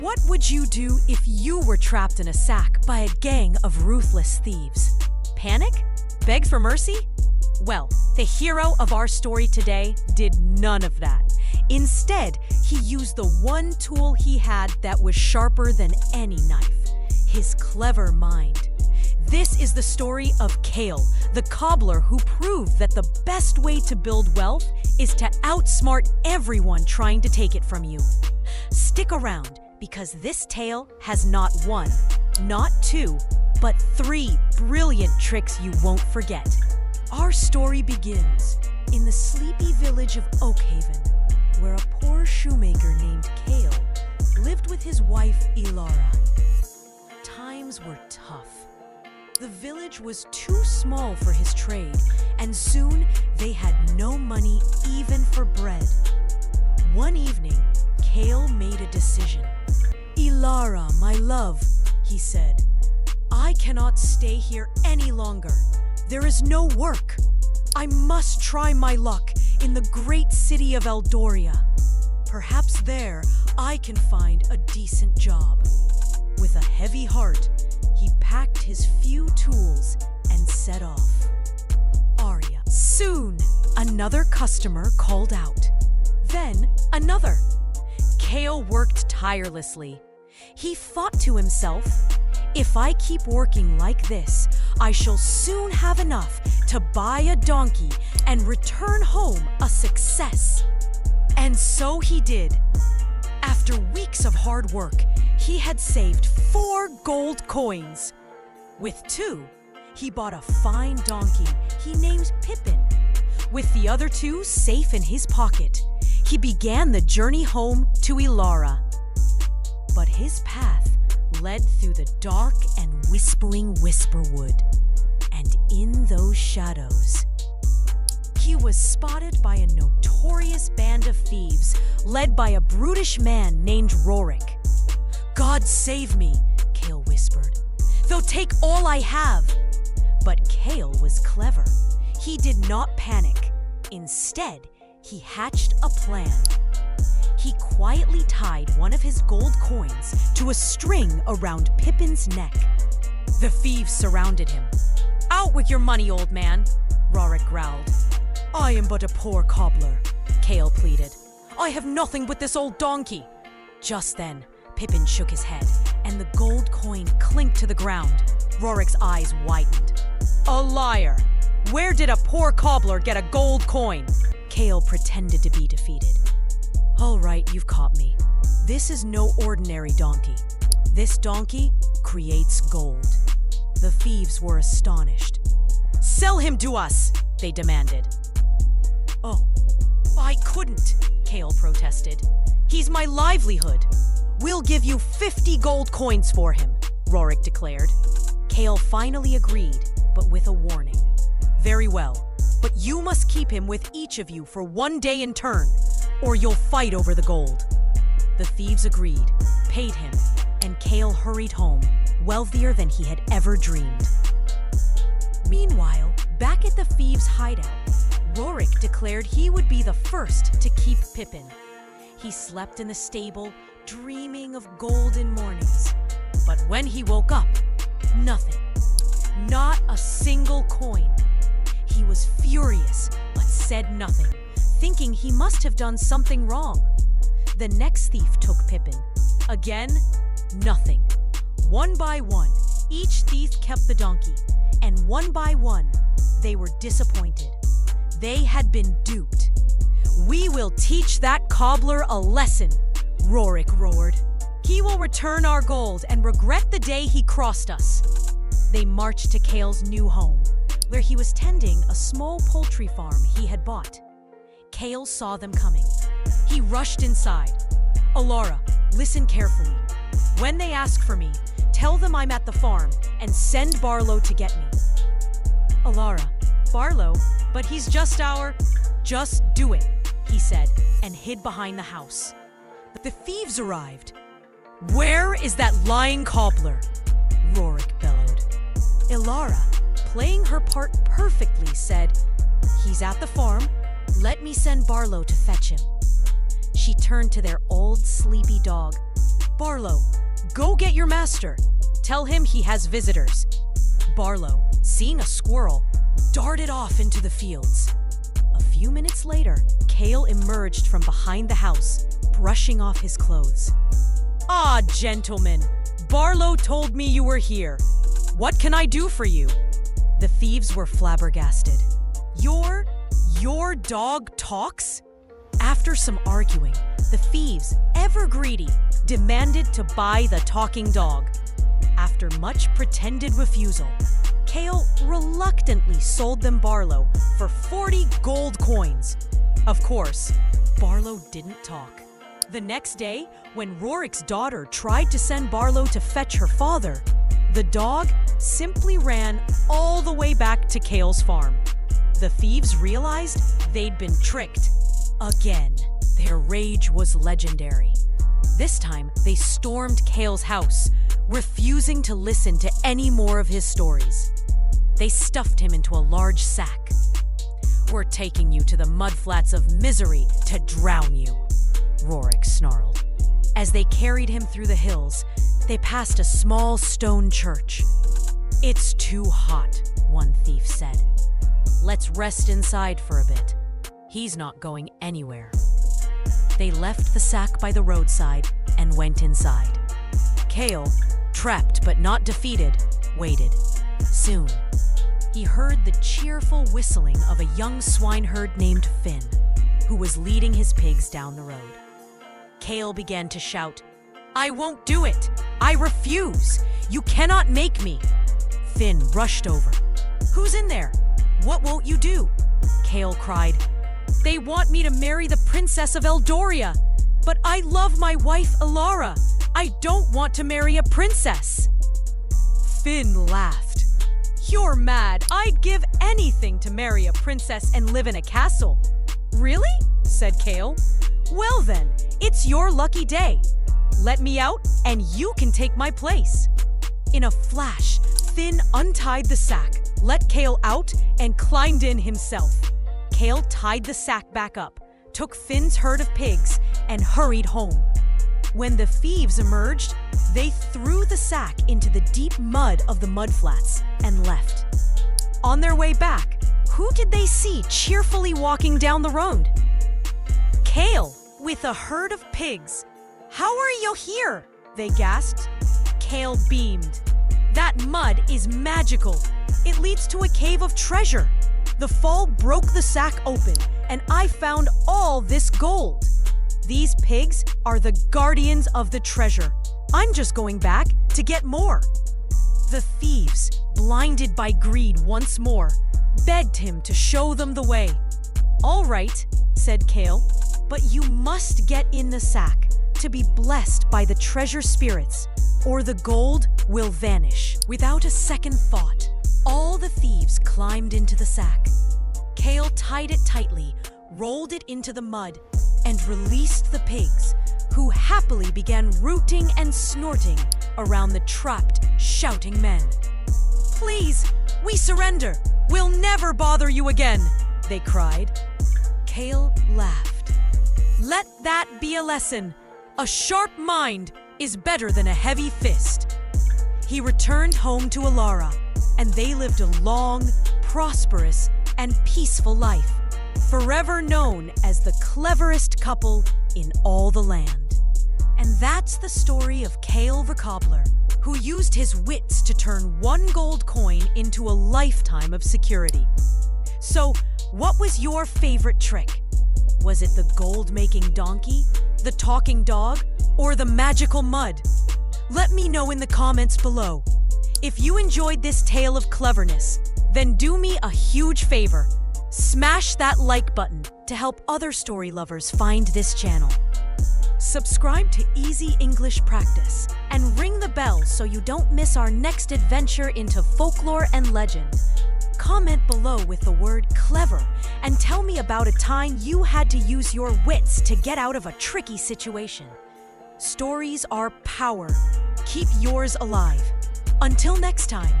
What would you do if you were trapped in a sack by a gang of ruthless thieves? Panic? Beg for mercy? Well, the hero of our story today did none of that. Instead, he used the one tool he had that was sharper than any knife: his clever mind. This is the story of Kael, the cobbler who proved that the best way to build wealth is to outsmart everyone trying to take it from you. Stick around, because this tale has not one, not two, but three brilliant tricks you won't forget. Our story begins in the sleepy village of Oakhaven, where a poor shoemaker named Kael lived with his wife Ilara. Times were tough. The village was too small for his trade, and soon they had no money even for bread. One evening, Kael made a decision. "Ilara, my love," he said, "I cannot stay here any longer. There is no work. I must try my luck in the great city of Eldoria. Perhaps there I can find a decent job." With a heavy heart, he packed his few tools and set off. Arya. Soon, another customer called out. Then another. Kael worked tirelessly. He thought to himself, "If I keep working like this, I shall soon have enough to buy a donkey and return home a success." And so he did. After weeks of hard work, he had saved 4 gold coins. With 2, he bought a fine donkey he named Pippin. With the other 2 safe in his pocket, he began the journey home to Ilara. But his path led through the dark and whispering whisperwood. And in those shadows, he was spotted by a notorious band of thieves led by a brutish man named Rorik. "God save me," Kael whispered. "They'll take all I have." But Kael was clever. He did not panic. Instead, he hatched a plan. He quietly tied one of his gold coins to a string around Pippin's neck. The thieves surrounded him. "Out with your money, old man," Rorik growled. "I am but a poor cobbler," Kael pleaded. "I have nothing but this old donkey." Just then, Pippin shook his head, and the gold coin clinked to the ground. Rorik's eyes widened. "A liar! Where did a poor cobbler get a gold coin?" Kael pretended to be defeated. "All right, you've caught me. This is no ordinary donkey. This donkey creates gold." The thieves were astonished. "Sell him to us," they demanded. "Oh, I couldn't," Kael protested. "He's my livelihood." "We'll give you 50 gold coins for him," Rorik declared. Kael finally agreed, but with a warning. "Very well, but you must keep him with each of you for 1 day in turn, or you'll fight over the gold." The thieves agreed, paid him, and Kael hurried home, wealthier than he had ever dreamed. Meanwhile, back at the thieves' hideout, Rorik declared he would be the first to keep Pippin. He slept in the stable, dreaming of golden mornings. But when he woke up, nothing. Not a single coin. He was furious, but said nothing, thinking he must have done something wrong. The next thief took Pippin. Again, nothing. One by one, each thief kept the donkey, and one by one, they were disappointed. They had been duped. "We will teach that cobbler a lesson," Rorik roared. "He will return our gold and regret the day he crossed us." They marched to Kael's new home, where he was tending a small poultry farm he had bought. Kael saw them coming. He rushed inside. "Ilara, listen carefully. When they ask for me, tell them I'm at the farm and send Barlow to get me." "Ilara, Barlow? But he's just our—" "Just do it," he said, and hid behind the house. The thieves arrived. "Where is that lying cobbler?" Rorik bellowed. Ilara, playing her part perfectly, said, "He's at the farm. Let me send Barlow to fetch him." She turned to their old sleepy dog. Barlow, go get your master. Tell him he has visitors. Barlow, seeing a squirrel, darted off into the fields. A few minutes later, Kael emerged from behind the house, brushing off his clothes. Ah, gentlemen, Barlow told me you were here. What can I do for you? The thieves were flabbergasted. Your dog talks? After some arguing, the thieves, ever greedy, demanded to buy the talking dog. After much pretended refusal, Kael reluctantly sold them Barlow for 40 gold coins. Of course, Barlow didn't talk. The next day, when Rorik's daughter tried to send Barlow to fetch her father, the dog simply ran all the way back to Kael's farm. The thieves realized they'd been tricked. Again, their rage was legendary. This time, they stormed Kael's house, refusing to listen to any more of his stories. They stuffed him into a large sack. "We're taking you to the mudflats of misery to drown you," Rorik snarled. As they carried him through the hills, they passed a small stone church. "It's too hot," one thief said. "Let's rest inside for a bit. He's not going anywhere." They left the sack by the roadside and went inside. Kael, trapped but not defeated, waited. Soon, he heard the cheerful whistling of a young swineherd named Finn, who was leading his pigs down the road. Kael began to shout, "I won't do it! I refuse! You cannot make me!" Finn rushed over. "Who's in there? What won't you do?" Kael cried. "They want me to marry the princess of Eldoria, but I love my wife Alara. I don't want to marry a princess." Finn laughed. "You're mad. I'd give anything to marry a princess and live in a castle." "Really?" said Kael. "Well then, it's your lucky day. Let me out and you can take my place." In a flash, Finn untied the sack, let Kael out, and climbed in himself. Kael tied the sack back up, took Finn's herd of pigs, and hurried home. When the thieves emerged, they threw the sack into the deep mud of the mudflats and left. On their way back, who did they see cheerfully walking down the road? Kael, with a herd of pigs. "How are you here?" they gasped. Kael beamed. "That mud is magical. It leads to a cave of treasure. The fall broke the sack open, and I found all this gold. These pigs are the guardians of the treasure. I'm just going back to get more." The thieves, blinded by greed once more, begged him to show them the way. "All right," said Kael, "but you must get in the sack to be blessed by the treasure spirits, or the gold will vanish." Without a second thought, all the thieves climbed into the sack. Kael tied it tightly, rolled it into the mud, and released the pigs, who happily began rooting and snorting around the trapped, shouting men. "Please, we surrender! We'll never bother you again!" they cried. Kael laughed. "Let that be a lesson. A sharp mind is better than a heavy fist." He returned home to Alara, and they lived a long, prosperous, and peaceful life, forever known as the cleverest couple in all the land. And that's the story of Kael the Cobbler, who used his wits to turn one gold coin into a lifetime of security. So, what was your favorite trick? Was it the gold-making donkey, the talking dog, or the magical mud? Let me know in the comments below. If you enjoyed this tale of cleverness, then do me a huge favor. Smash that like button to help other story lovers find this channel. Subscribe to Easy English Practice and ring the bell so you don't miss our next adventure into folklore and legend. Comment below with the word clever and tell me about a time you had to use your wits to get out of a tricky situation. Stories are power. Keep yours alive. Until next time.